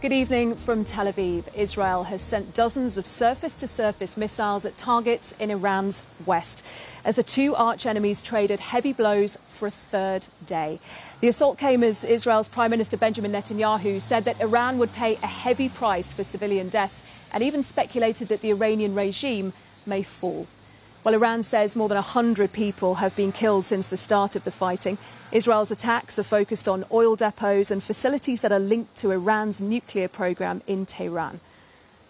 Good evening from Tel Aviv. Israel has sent dozens of surface-to-surface missiles at targets in Iran's west as the two arch-enemies traded heavy blows for a third day. The assault came as Israel's Prime Minister Benjamin Netanyahu said that Iran would pay a heavy price for civilian deaths and even speculated that the Iranian regime may fall. Well, Iran says more than 100 people have been killed since the start of the fighting. Israel's attacks are focused on oil depots and facilities that are linked to Iran's nuclear program in Tehran.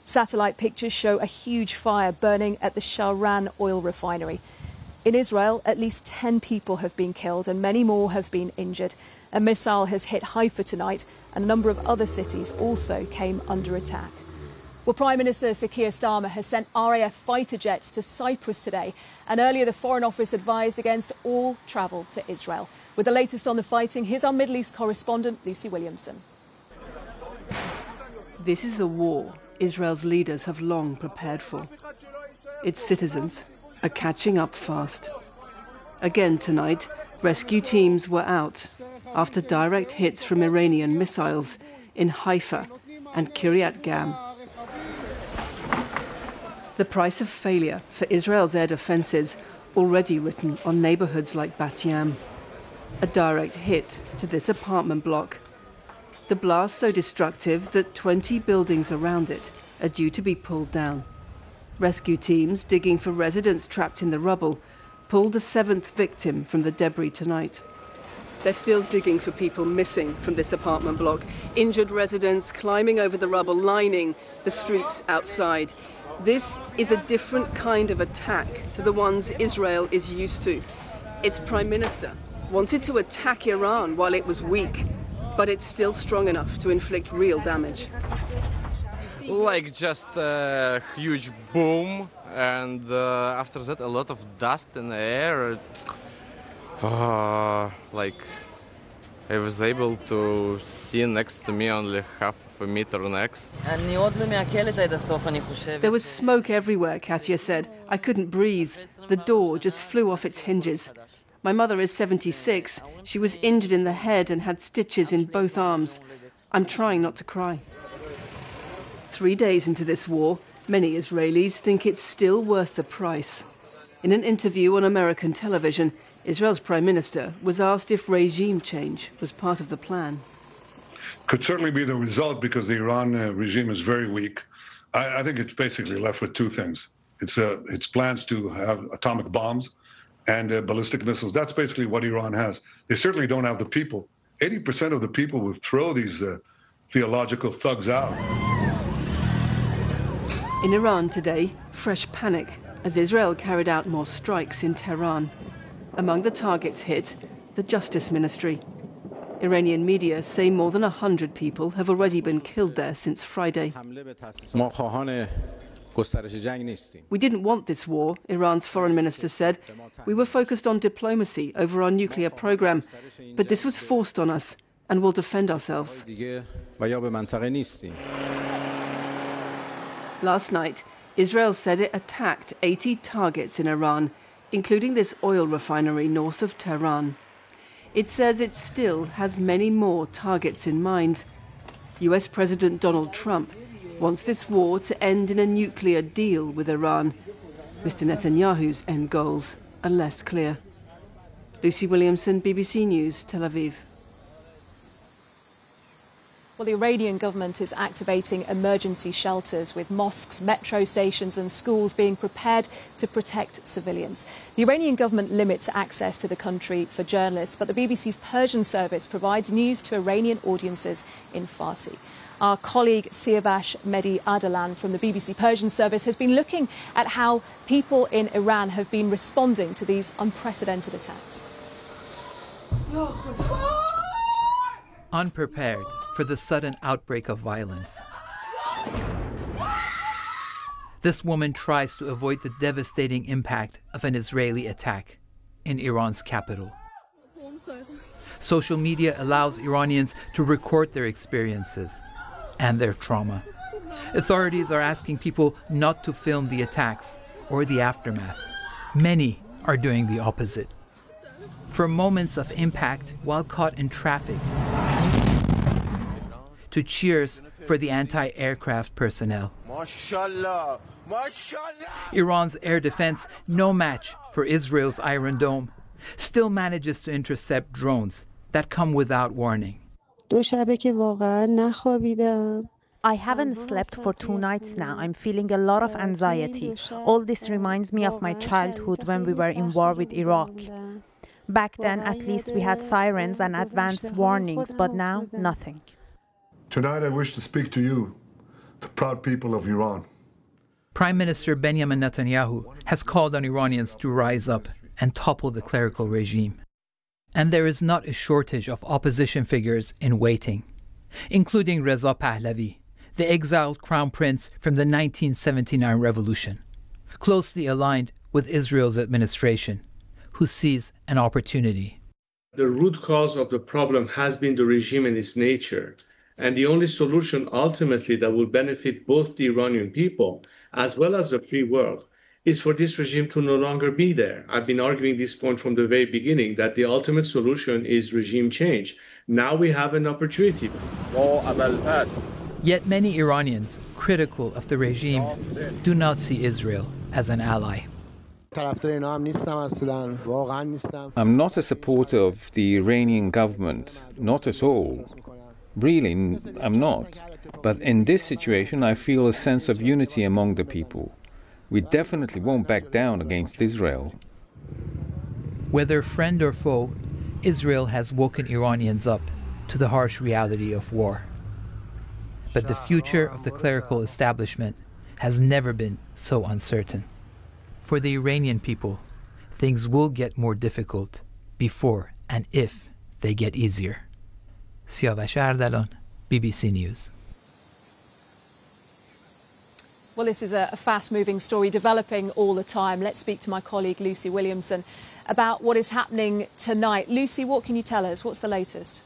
Satellite pictures show a huge fire burning at the Shahran oil refinery. In Israel, at least 10 people have been killed and many more have been injured. A missile has hit Haifa tonight and a number of other cities also came under attack. Well, Prime Minister Sir Keir Starmer has sent RAF fighter jets to Cyprus today, and earlier the Foreign Office advised against all travel to Israel. With the latest on the fighting, here's our Middle East correspondent, Lucy Williamson. This is a war Israel's leaders have long prepared for. Its citizens are catching up fast. Again tonight, rescue teams were out after direct hits from Iranian missiles in Haifa and Kiryat Gam. The price of failure for Israel's air defences already written on neighbourhoods like Bat Yam. A direct hit to this apartment block. The blast so destructive that 20 buildings around it are due to be pulled down. Rescue teams digging for residents trapped in the rubble pulled a 7th victim from the debris tonight. They're still digging for people missing from this apartment block. Injured residents climbing over the rubble, lining the streets outside. This is a different kind of attack to the ones Israel is used to. Its Prime Minister wanted to attack Iran while it was weak, but it's still strong enough to inflict real damage. Like just a huge boom, and after that a lot of dust in the air. Like I was able to see next to me only half a meter next. There was smoke everywhere, Katia said. I couldn't breathe. The door just flew off its hinges. My mother is 76. She was injured in the head and had stitches in both arms. I'm trying not to cry. 3 days into this war, many Israelis think it's still worth the price. In an interview on American television, Israel's Prime Minister was asked if regime change was part of the plan. Could certainly be the result because the Iran regime is very weak. I think it's basically left with two things. It's plans to have atomic bombs and ballistic missiles. That's basically what Iran has. They certainly don't have the people. 80% of the people would throw these theological thugs out. In Iran today, fresh panic as Israel carried out more strikes in Tehran. Among the targets hit, the Justice Ministry. Iranian media say more than 100 people have already been killed there since Friday. We didn't want this war, Iran's foreign minister said. We were focused on diplomacy over our nuclear program, but this was forced on us and we'll defend ourselves. Last night, Israel said it attacked 80 targets in Iran, including this oil refinery north of Tehran. It says it still has many more targets in mind. US President Donald Trump wants this war to end in a nuclear deal with Iran. Mr. Netanyahu's end goals are less clear. Lucy Williamson, BBC News, Tel Aviv. Well, the Iranian government is activating emergency shelters with mosques, metro stations and schools being prepared to protect civilians. The Iranian government limits access to the country for journalists, but the BBC's Persian service provides news to Iranian audiences in Farsi. Our colleague Siavash Mehdi-Ardalan from the BBC Persian service has been looking at how people in Iran have been responding to these unprecedented attacks. Unprepared for the sudden outbreak of violence, this woman tries to avoid the devastating impact of an Israeli attack in Iran's capital. Social media allows Iranians to record their experiences and their trauma. Authorities are asking people not to film the attacks or the aftermath. Many are doing the opposite. For moments of impact while caught in traffic, to cheers for the anti-aircraft personnel. Mashallah, mashallah. Iran's air defense, no match for Israel's Iron Dome, still manages to intercept drones that come without warning. I haven't slept for 2 nights now. I'm feeling a lot of anxiety. All this reminds me of my childhood when we were in war with Iraq. Back then, at least we had sirens and advance warnings, but now, nothing. Tonight I wish to speak to you, the proud people of Iran. Prime Minister Benjamin Netanyahu has called on Iranians to rise up and topple the clerical regime. And there is not a shortage of opposition figures in waiting, including Reza Pahlavi, the exiled crown prince from the 1979 revolution, closely aligned with Israel's administration, who sees an opportunity. The root cause of the problem has been the regime and its nature. And the only solution ultimately that will benefit both the Iranian people as well as the free world is for this regime to no longer be there. I've been arguing this point from the very beginning, that the ultimate solution is regime change. Now we have an opportunity. Yet many Iranians critical of the regime do not see Israel as an ally. I'm not a supporter of the Iranian government, not at all. Really, I'm not. But in this situation, I feel a sense of unity among the people. We definitely won't back down against Israel. Whether friend or foe, Israel has woken Iranians up to the harsh reality of war. But the future of the clerical establishment has never been so uncertain. For the Iranian people, things will get more difficult before and if they get easier. Siavash Ardalan, BBC News. Well, this is a fast-moving story developing all the time. Let's speak to my colleague Lucy Williamson about what is happening tonight. Lucy, what can you tell us? What's the latest?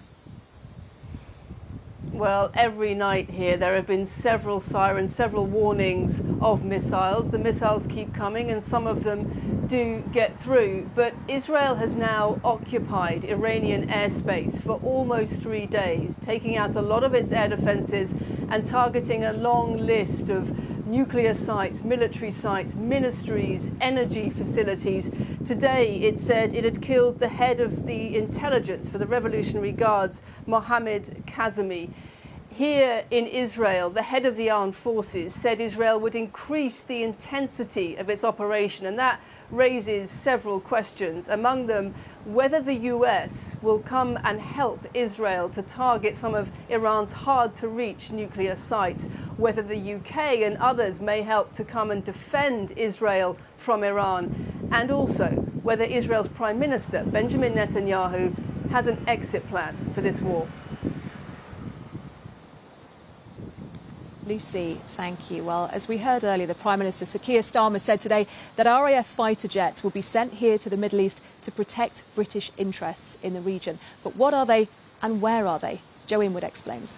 Well, every night here there have been several sirens, several warnings of missiles. The missiles keep coming and some of them do get through. But Israel has now occupied Iranian airspace for almost 3 days, taking out a lot of its air defenses and targeting a long list of nuclear sites, military sites, ministries, energy facilities. Today it said it had killed the head of the intelligence for the Revolutionary Guards, Mohammad Kazemi. Here in Israel, the head of the armed forces said Israel would increase the intensity of its operation, and that raises several questions, among them whether the US will come and help Israel to target some of Iran's hard-to-reach nuclear sites, whether the UK and others may help to come and defend Israel from Iran, and also whether Israel's Prime Minister, Benjamin Netanyahu, has an exit plan for this war. Lucy, thank you. Well, as we heard earlier, the Prime Minister, Sir Keir Starmer, said today that RAF fighter jets will be sent here to the Middle East to protect British interests in the region. But what are they and where are they? Joe Inwood explains.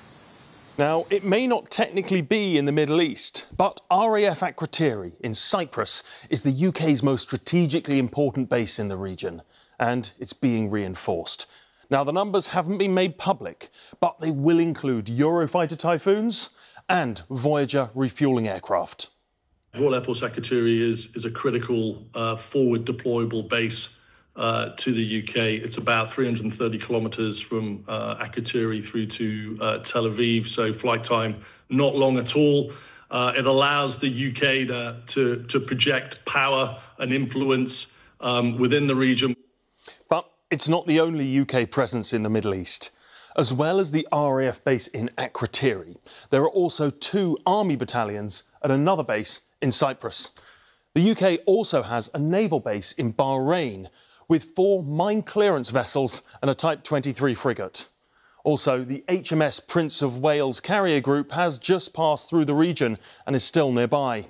Now, it may not technically be in the Middle East, but RAF Akrotiri in Cyprus is the UK's most strategically important base in the region, and it's being reinforced. Now, the numbers haven't been made public, but they will include Eurofighter Typhoons and Voyager refuelling aircraft. Royal Air Force Akrotiri is a critical forward deployable base to the UK. It's about 330 kilometres from Akrotiri through to Tel Aviv, so flight time not long at all. It allows the UK to project power and influence within the region. But it's not the only UK presence in the Middle East. As well as the RAF base in Akrotiri, there are also 2 army battalions at another base in Cyprus. The UK also has a naval base in Bahrain with 4 mine clearance vessels and a Type 23 frigate. Also, the HMS Prince of Wales carrier group has just passed through the region and is still nearby.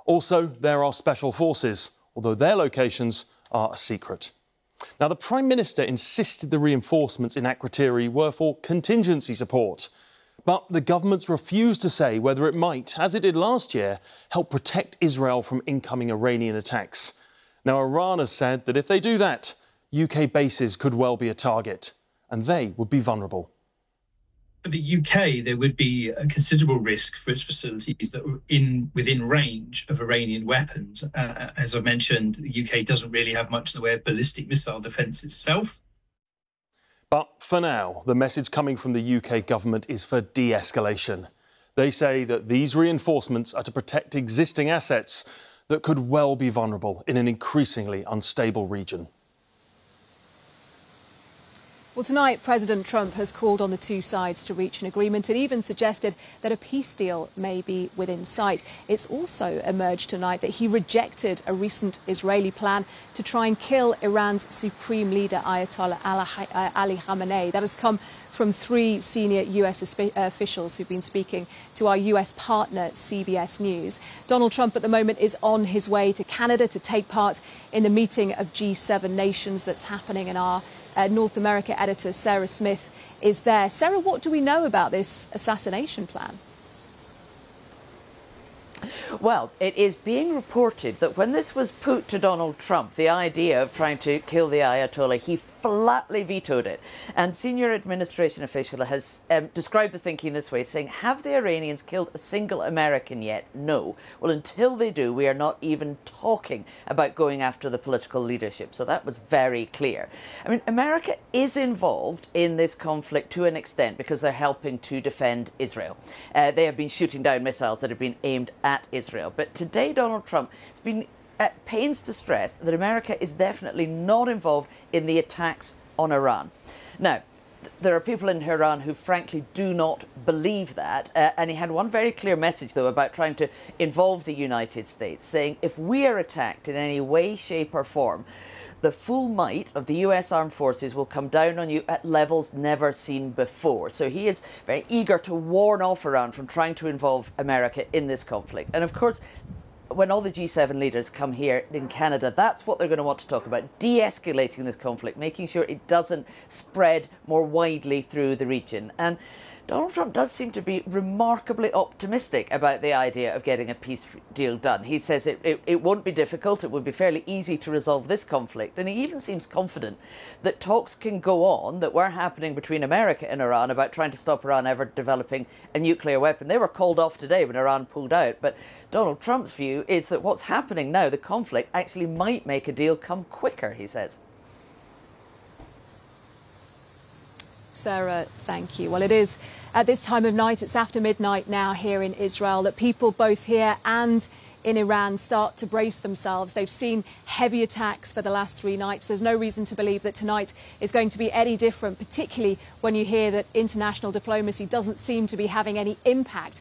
Also, there are special forces, although their locations are a secret. Now, the Prime Minister insisted the reinforcements in Akrotiri were for contingency support, but the government's refused to say whether it might, as it did last year, help protect Israel from incoming Iranian attacks. Now, Iran has said that if they do that, UK bases could well be a target, and they would be vulnerable. For the UK, there would be a considerable risk for its facilities that were within range of Iranian weapons. As I mentioned, the UK doesn't really have much in the way of ballistic missile defence itself. But for now, the message coming from the UK government is for de-escalation. They say that these reinforcements are to protect existing assets that could well be vulnerable in an increasingly unstable region. Well, tonight, President Trump has called on the two sides to reach an agreement and even suggested that a peace deal may be within sight. It's also emerged tonight that he rejected a recent Israeli plan to try and kill Iran's supreme leader, Ayatollah Ali Khamenei. That has come from three senior US officials who've been speaking to our US partner, CBS News. Donald Trump at the moment is on his way to Canada to take part in the meeting of G7 nations that's happening, and our North America editor, Sarah Smith, is there. Sarah, what do we know about this assassination plan? Well, it is being reported that when this was put to Donald Trump, the idea of trying to kill the Ayatollah, he flatly vetoed it. And senior administration official has described the thinking this way, saying, have the Iranians killed a single American yet? No. Well, until they do, we are not even talking about going after the political leadership. So that was very clear. I mean, America is involved in this conflict to an extent because they're helping to defend Israel. They have been shooting down missiles that have been aimed at Israel. But today, Donald Trump has been at pains to stress that America is definitely not involved in the attacks on Iran. Now, there are people in Iran who frankly do not believe that, and he had one very clear message, though, about trying to involve the United States, saying if we are attacked in any way, shape or form, the full might of the US armed forces will come down on you at levels never seen before. So he is very eager to warn off Iran from trying to involve America in this conflict. And of course, when all the G7 leaders come here in Canada, that's what they're going to want to talk about, de-escalating this conflict, making sure it doesn't spread more widely through the region. And Donald Trump does seem to be remarkably optimistic about the idea of getting a peace deal done. He says it won't be difficult, it would be fairly easy to resolve this conflict. And he even seems confident that talks can go on that were happening between America and Iran about trying to stop Iran ever developing a nuclear weapon. They were called off today when Iran pulled out. But Donald Trump's view is that what's happening now, the conflict, actually might make a deal come quicker, he says. Sarah, thank you. Well, it is at this time of night, it's after midnight now here in Israel, that people both here and in Iran start to brace themselves. They've seen heavy attacks for the last 3 nights. There's no reason to believe that tonight is going to be any different, particularly when you hear that international diplomacy doesn't seem to be having any impact